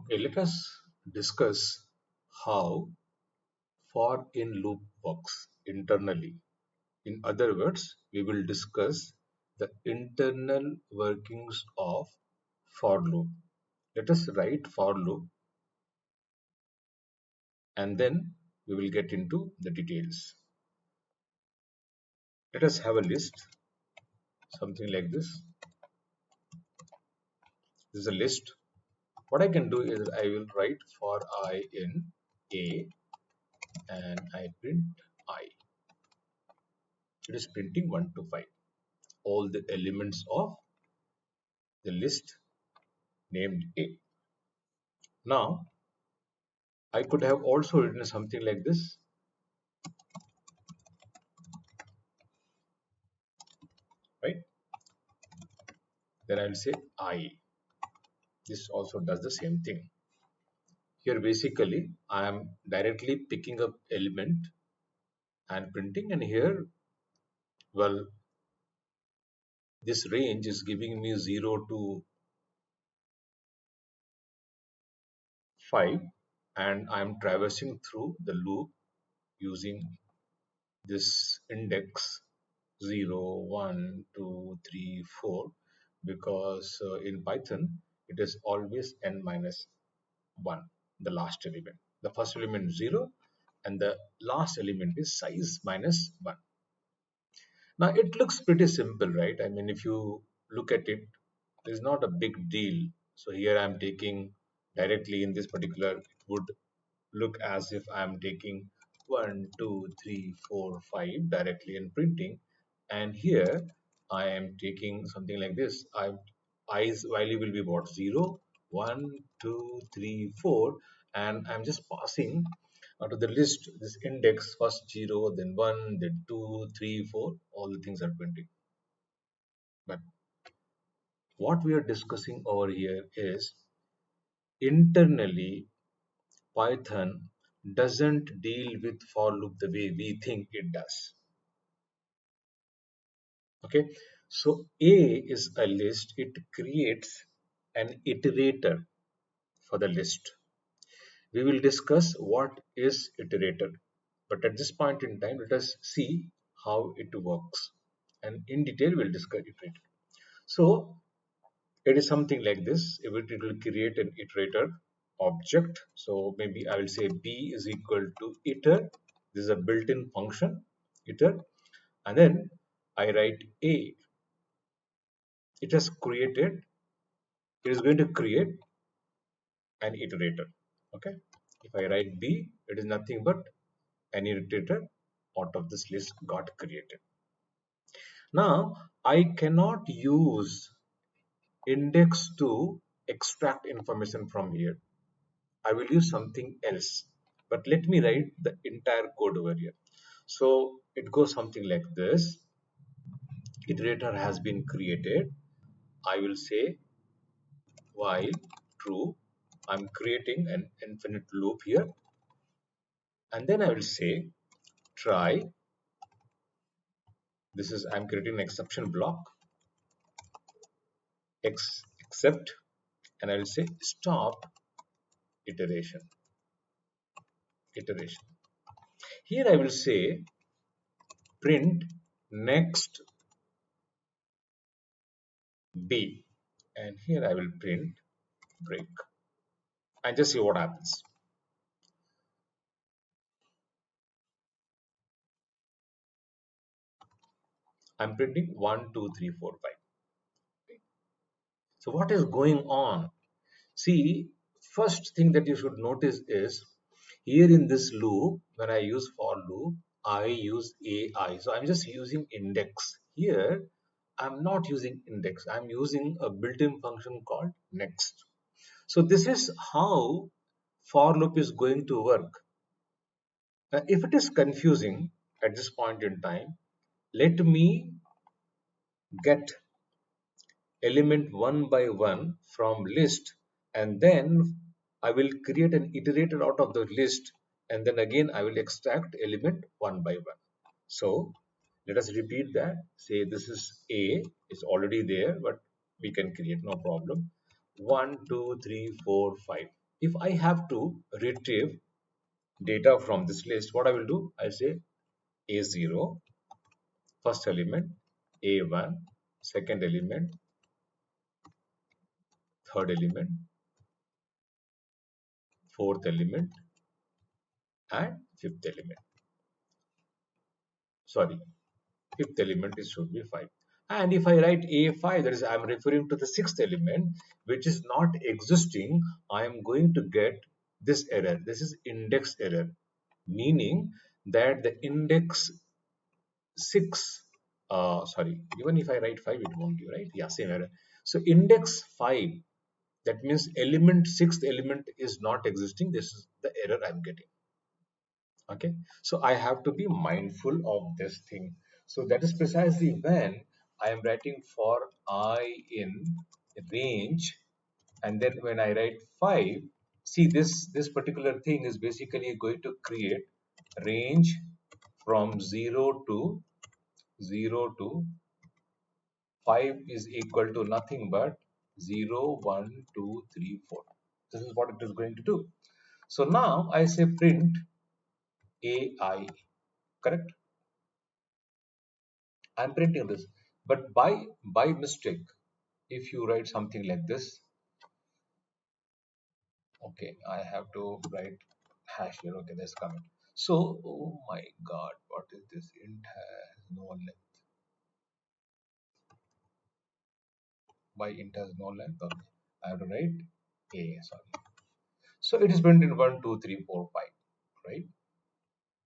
Okay, let us discuss how for in loop works internally. In other words, we will discuss the internal workings of for loop. Let us write for loop and then we will get into the details. Let us have a list, something like this. This is a list. What I can do is I will write for I in A and I print I. It is printing 1 to 5. All the elements of the list named A. Now, I could have also written something like this, right? Then I'll say I. This also does the same thing. Here, basically, I am directly picking up element and printing, and here, well, this range is giving me 0 to 5, and I'm traversing through the loop using this index 0, 1, 2, 3, 4, because in Python it is always n minus 1, the last element. The first element is 0 and the last element is size minus 1. Now it looks pretty simple, right? I mean, if you look at it, it's not a big deal. So here I'm taking directly in this particular, it would look as if I'm taking 1, 2, 3, 4, 5 directly and printing. And here I am taking something like this. I's value will be what? 0, 1, 2, 3, 4, and I'm just passing to the list this index, first 0, then 1, then 2, 3, 4, all the things are printing. But what we are discussing over here is internally Python doesn't deal with for loop the way we think it does. Okay, so A is a list, it creates an iterator for the list. We will discuss what is iterator, but at this point in time, let us see how it works. And in detail, we'll discuss iterator. So it is something like this. It will create an iterator object. So maybe I will say B is equal to iter. This is a built-in function, iter. And then I write A. It has created, it is going to create an iterator. Okay. If I write B, it is nothing but an iterator out of this list got created. Now I cannot use index to extract information from here. I will use something else. But let me write the entire code over here. So it goes something like this. Iterator has been created. I will say while true. I'm creating an infinite loop here. And then I will say try. This is I'm creating an exception block. Except, and I will say stop iteration. Here I will say print next B, and here I will print break and just see what happens. I'm printing 1, 2, 3, 4, 5. So what is going on? See, first thing that you should notice is here in this loop, when I use for loop, I use AI. So I'm just using index. Here, I'm not using index. I'm using a built-in function called next. So this is how for loop is going to work. Now, if it is confusing at this point in time, let me get element one by one from list, and then I will create an iterator out of the list, and then again I will extract element one by one. So let us repeat that. Say this is A, it's already there, but we can create no problem. 1, 2, 3, 4, 5. if I have to retrieve data from this list, what I will do, I say A0, first element, A1, second element, third element, fourth element, and fifth element. Sorry, fifth element is should be 5. And if I write A5, that is, I am referring to the sixth element, which is not existing, I am going to get this error. This is index error, meaning that the index 6, sorry, even if I write 5, it won't give, right? Yeah, same error. So index 5, that means element, sixth element is not existing. This is the error I'm getting. Okay, so I have to be mindful of this thing. So that is precisely when I am writing for I in range, and then when I write 5, see, this particular thing is basically going to create range from 0 to 5 is equal to nothing but 0 1 2 3 4. This is what it is going to do. So now I say print AI, correct? I'm printing this, but by mistake, if you write something like this, okay, I have to write hash here. Okay, there's comment. So, oh my God, what is this? Int has no length. By int has no length. Okay, I have to write a. Sorry. So it is printed 1 2 3 4 5, right?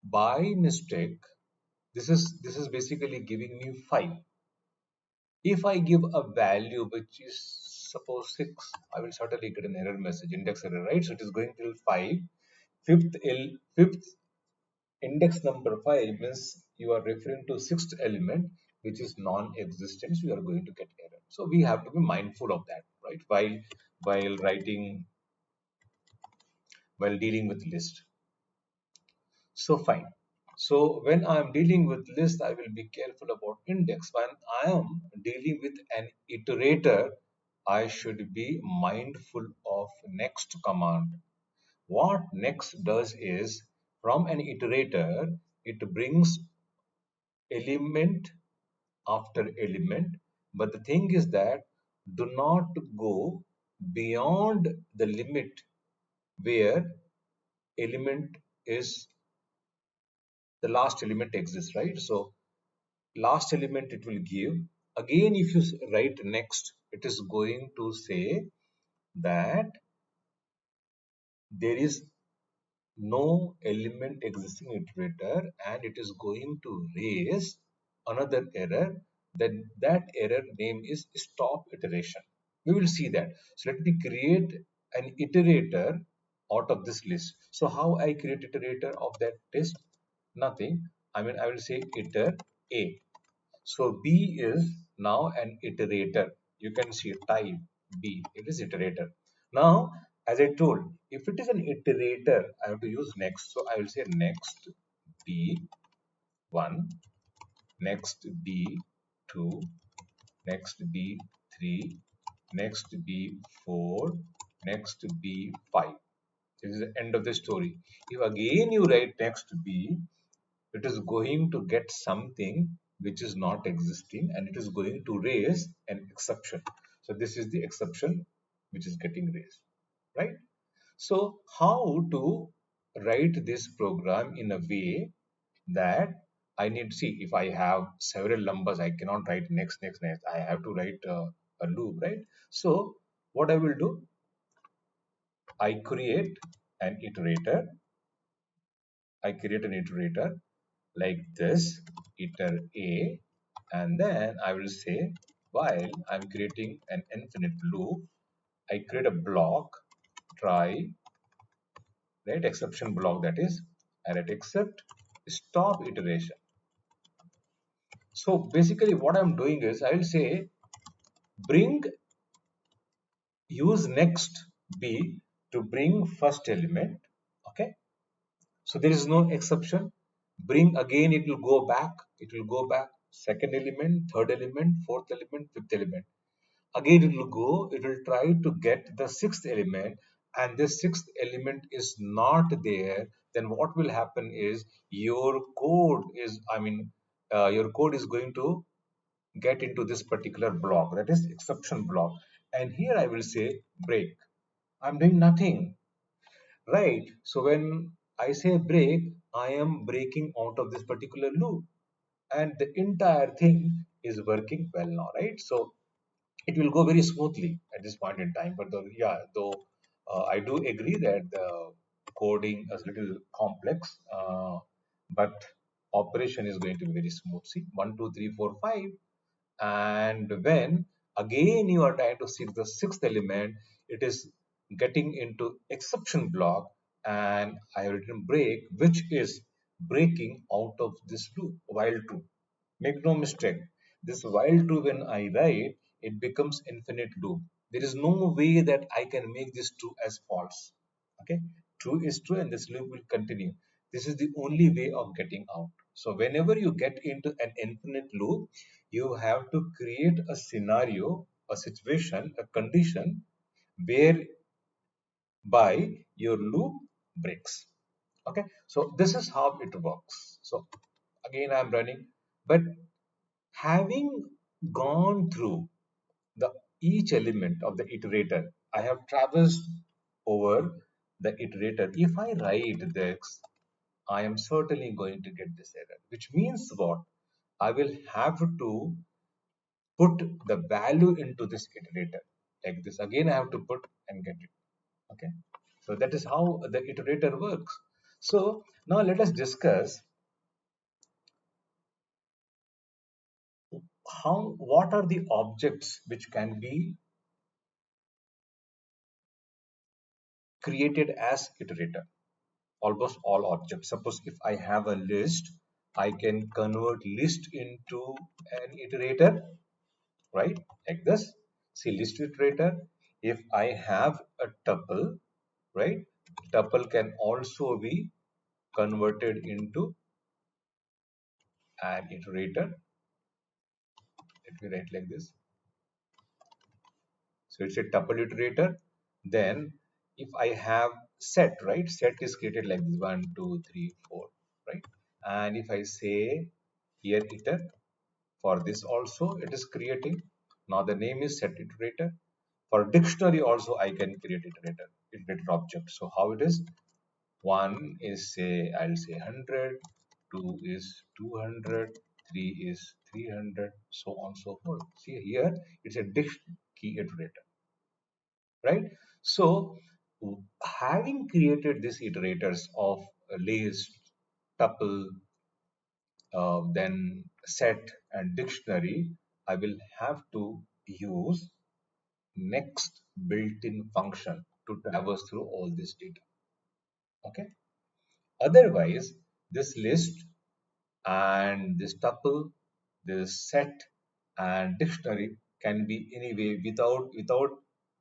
By mistake, this is basically giving me 5. If I give a value which is suppose 6, I will certainly get an error message, index error, right? So it is going till 5. Fifth index number 5 means you are referring to sixth element, which is non-existent. So you are going to get error. So we have to be mindful of that, right? While writing, while dealing with list. So fine. So when I am dealing with list, I will be careful about index. When I am dealing with an iterator, I should be mindful of next command. What next does is, from an iterator, it brings element after element. But the thing is that do not go beyond the limit where element is the last element exists, right? So last element it will give. Again, if you write next, it is going to say that there is no element existing iterator, and it is going to raise another error. That error name is stop iteration. We will see that. So let me create an iterator out of this list. So how I create iterator of that list? Nothing. I mean, I will say iter a. So B is now an iterator. You can see type B, it is iterator. Now, as I told, if it is an iterator, I have to use next. So I will say next B1, next B2, next B3, next B4, next B5. This is the end of the story. If again you write next B, it is going to get something which is not existing, and it is going to raise an exception. So this is the exception which is getting raised, right? So how to write this program in a way that I need to see, if I have several numbers, I cannot write next. I have to write a loop, right? So what I will do, I create an iterator. I create an iterator like this, iter a, and then I will say while I'm creating an infinite loop, I create a block, try, right, exception block, that is, I write except stop iteration. So basically what I'm doing is I will say bring, use next b to bring first element, okay? So there is no exception. Bring again, it will go back. It will go back. Second element, third element, fourth element, fifth element. Again, it will go. It will try to get the sixth element. and this sixth element is not there, then what will happen is your code is, your code is going to get into this particular block, that is exception block. And here I will say break. I'm doing nothing, right? So when I say break, I am breaking out of this particular loop, and the entire thing is working well now, right? So it will go very smoothly at this point in time. But though I do agree that the coding is a little complex, but operation is going to be very smooth. See, 1, 2, 3, 4, 5, and when again you are trying to seek the sixth element, it is getting into exception block, and I have written break, which is breaking out of this loop while true. Make no mistake, this while true, when I write, it becomes infinite loop. There is no way that I can make this true as false. Okay, true is true and this loop will continue. This is the only way of getting out. So whenever you get into an infinite loop, you have to create a scenario, a situation, a condition whereby your loop breaks. Okay, so this is how it works. So again I'm running, but having gone through the each element of the iterator, I have traversed over the iterator. If I write this, I am certainly going to get this error, which means what? I will have to put the value into this iterator like this. Again, I have to put and get it. Okay. So that is how the iterator works. So now let us discuss what are the objects which can be created as iterator. Almost all objects. Suppose if I have a list, I can convert list into an iterator, right? Like this. See, list iterator. If I have a tuple, right? Tuple can also be converted into an iterator. Let me write like this. So it's a tuple iterator. Then if I have set, right? Set is created like this, 1, 2, 3, 4, right? And if I say here iter, for this also it is creating. Now the name is set iterator. For dictionary also I can create iterator object. So how it is? One is say, I'll say 100, two is 200, three is 300, so on so forth. See here, it's a dict key iterator, right? So having created these iterators of list, tuple, then set and dictionary, I will have to use next built-in function to traverse through all this data. Okay. Otherwise, this list and this tuple, this set and dictionary can be anyway without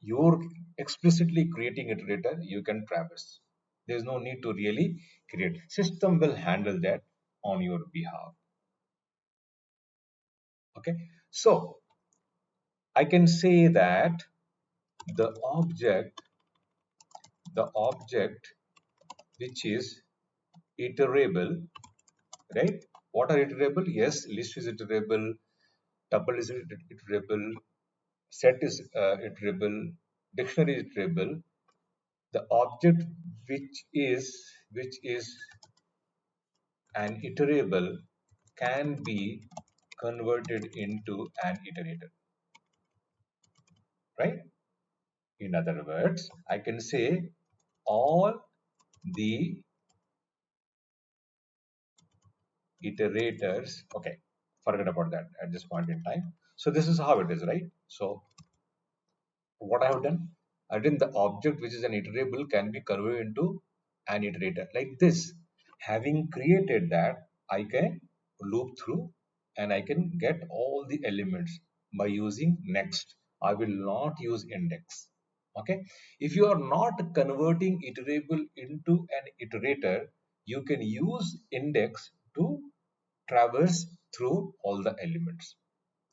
your explicitly creating iterator, you can traverse. There is no need to really create. System will handle that on your behalf. Okay. So I can say that the object, the object which is iterable, right? What are iterable? Yes, list is iterable, tuple is iterable, set is iterable, dictionary is iterable. The object which is an iterable can be converted into an iterator, right? In other words, I can say all the iterators. Okay, forget about that at this point in time. So this is how it is, right? So what I have done, I've done the object which is an iterable can be converted into an iterator like this. Having created that, I can loop through and I can get all the elements by using next. I will not use index. Okay. If you are not converting iterable into an iterator, you can use index to traverse through all the elements.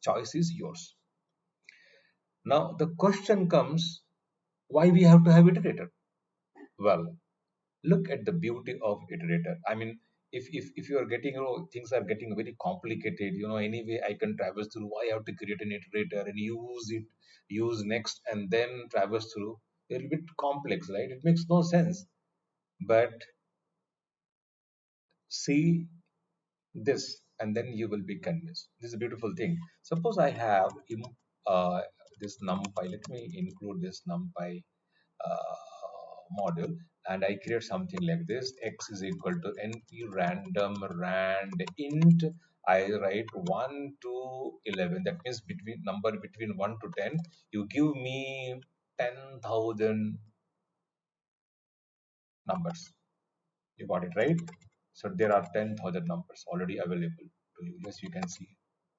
Choice is yours. Now the question comes, why we have to have iterator? Well, look at the beauty of iterator. I mean, if you are getting, things are getting very complicated, anyway I can traverse through, I have to create an iterator and use it, use next, and then traverse through. A little bit complex, right? It makes no sense. But see this, and then you will be convinced. This is a beautiful thing. Suppose I have uh, this numpy. Let me include this numpy module, and I create something like this: x is equal to np random rand int. I write 1 to 11. That means between number between 1 to 10. You give me 10,000 numbers. You got it right. So there are 10,000 numbers already available to you. Yes, you can see.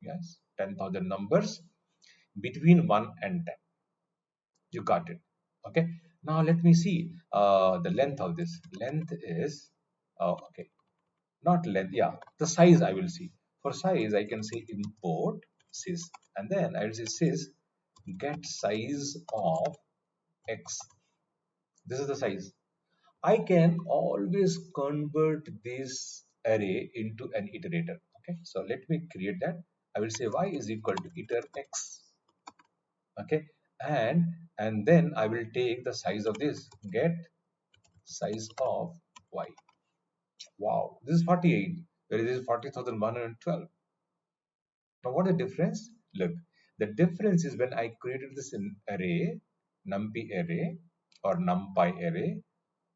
Yes, 10,000 numbers between 1 and 10. You got it. Okay. Now let me see the length of this. Length is, okay, not length. Yeah, the size I will see. For size, I can say import sys, and then I will say sys get size of x. This is the size. I can always convert this array into an iterator. Okay, so let me create that. I will say y is equal to iter x. Okay, and then I will take the size of this, get size of y. Wow, this is 48, whereas this is 40,112. Now what is the difference? Look, the difference is when I created this in array, numpy array or numpy array,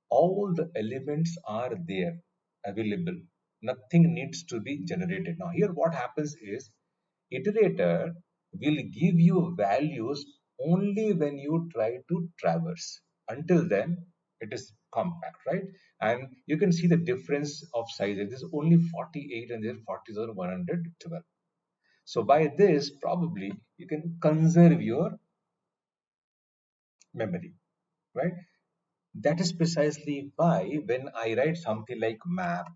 all the elements are there available. Nothing needs to be generated. Now here what happens is iterator will give you values only when you try to traverse. Until then, it is compact, right? And you can see the difference of size. This is only 48 and there's 40,112. So by this, probably you can conserve your memory, right? That is precisely why when I write something like map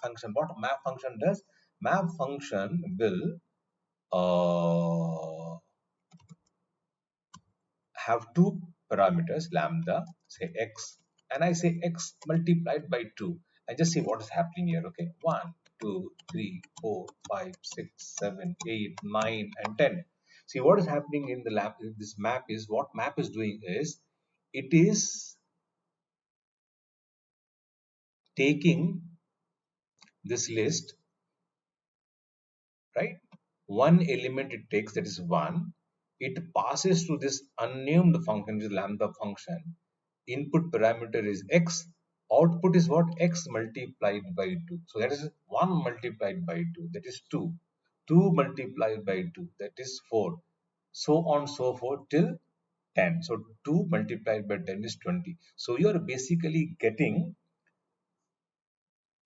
function, what map function does? Map function will have two parameters, lambda, say x, and I say x multiplied by 2, and just see what is happening here. Okay, 1, 2, 3, 4, 5, 6, 7, 8, 9, and 10. See what is happening in the lab. This map is, what map is doing is it is taking this list, right? One element it takes, that is 1. It passes to this unnamed function, which is lambda function. Input parameter is x. Output is what? X multiplied by 2. So that is 1 multiplied by 2. That is 2. 2 multiplied by 2. That is 4. So on so forth till 10. So 2 multiplied by 10 is 20. So you are basically getting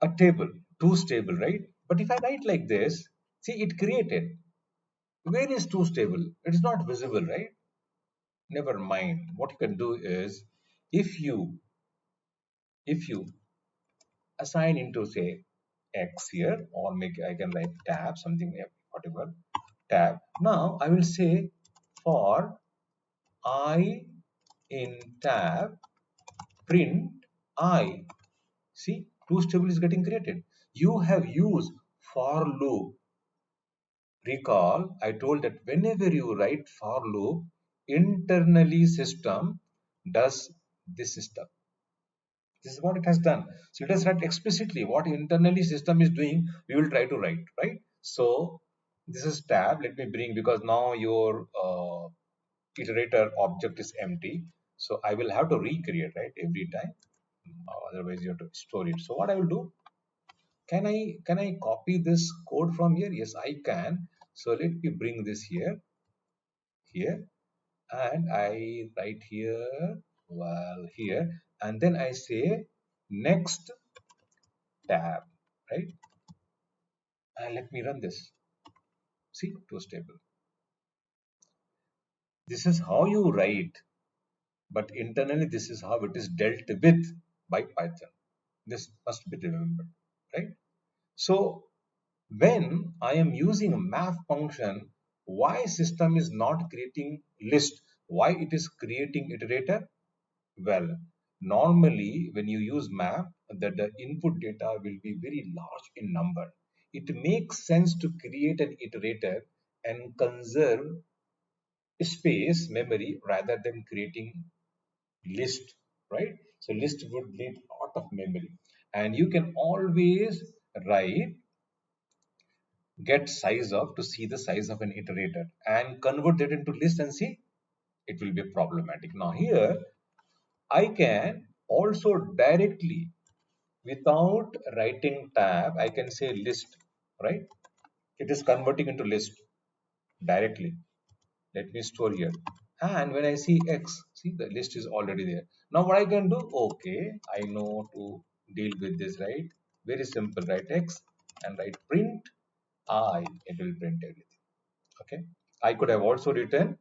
a table, 2's table, right? But if I write like this, see it created. Where is 2's table? It is not visible, right? Never mind. What you can do is, if you if you assign into say x here, or make, I can write tab something, whatever tab. Now I will say for I in tab print I. See, 2's table is getting created. You have used for loop. Recall, I told that whenever you write for loop, internally system does this system. This is what it has done. So it has write explicitly what internally system is doing. We will try to write, right? So this is tab. Let me bring, because now your iterator object is empty. So I will have to recreate, right, every time. Otherwise you have to store it. So what I will do? Can I copy this code from here? Yes, I can. So let me bring this here, and I write here, well, here, and then I say next tab, right? And let me run this. See, to stable. This is how you write, but internally this is how it is dealt with by Python. This must be remembered, right? So when I am using a map function, why system is not creating list? Why it is creating iterator? Well, Normally when you use map, that the input data will be very large in number. It makes sense to create an iterator and conserve space memory rather than creating list, right? So list would need a lot of memory, and you can always write get size of to see the size of an iterator and convert that into list and see it will be problematic. Now here I can also directly, without writing tab, I can say list, right? It is converting into list directly. Let me store here. And when I see X, see the list is already there. Now what I can do, okay, I know to deal with this, right? Very simple, write X and write print I, it will print everything, okay? I could have also written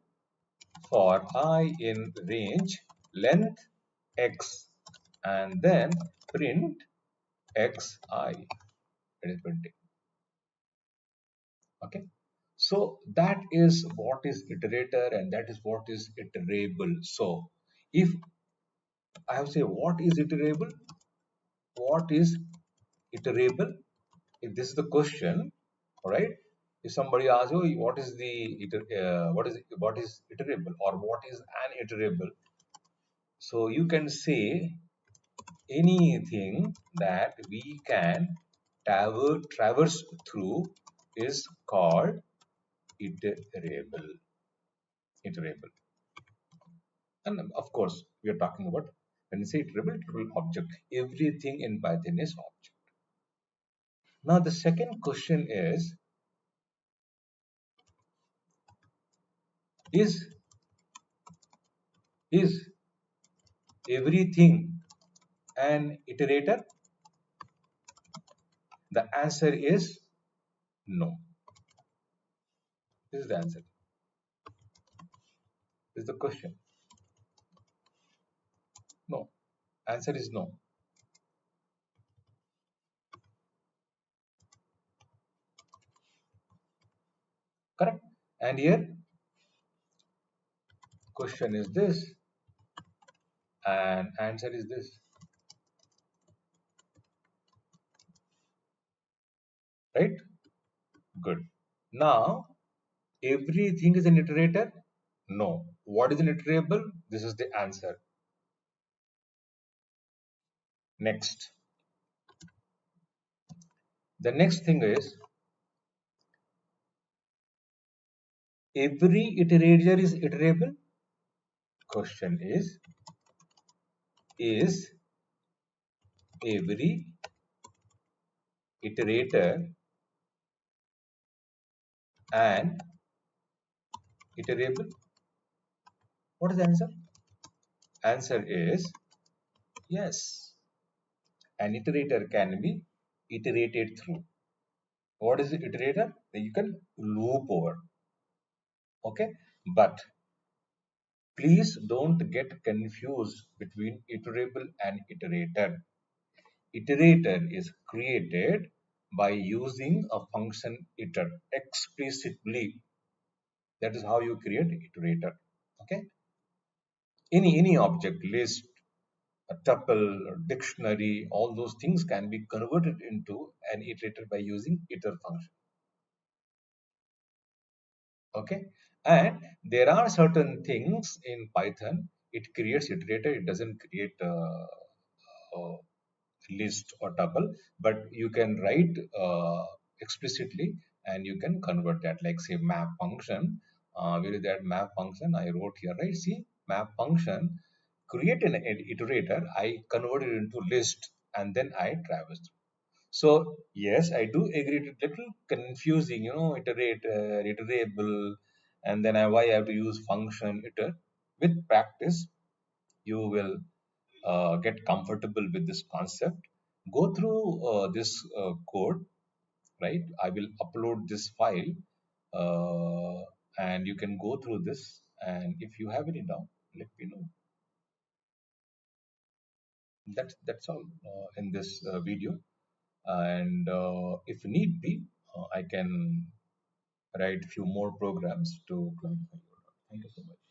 for I in range length X and then print Xi, it is printing, okay? So that is what is iterator and that is what is iterable. So if I have say what is iterable, what is iterable? If this is the question, all right? If somebody asks you what is the what is iterable or what is an iterable, so you can say anything that we can traverse through is called iterable. Iterable. And of course, we are talking about when you say iterable object, everything in Python is object. Now the second question is is everything an iterator? The answer is no. This is the answer. This is the question. No. Answer is no. Correct? And here question is this and answer is this. Right? Good. Now everything is an iterator? No. What is an iterable? This is the answer. Next. The next thing is every iterator is iterable? Question is every iterator and iterable? What is the answer? Answer is yes. An iterator can be iterated through. What is the iterator? You can loop over. Okay, but please don't get confused between iterable and iterator. Iterator is created by using a function iter explicitly. That is how you create iterator. Okay, any object, list, a tuple, a dictionary, all those things can be converted into an iterator by using iter function. Okay, and there are certain things in Python. It creates iterator. It doesn't create a list or tuple, but you can write explicitly and you can convert that. Like say map function. Where is that map function? I wrote here, right? See, map function create an iterator. I convert it into list and then I traverse through. So yes, I do agree. It's a little confusing, iterable, and then why I have to use function iter. With practice, you will get comfortable with this concept. Go through this code, right? I will upload this file, and you can go through this. And if you have any doubt, let me know. That's all in this video. And if need be, I can write few more programs to clarify your doubt. Thank you so much.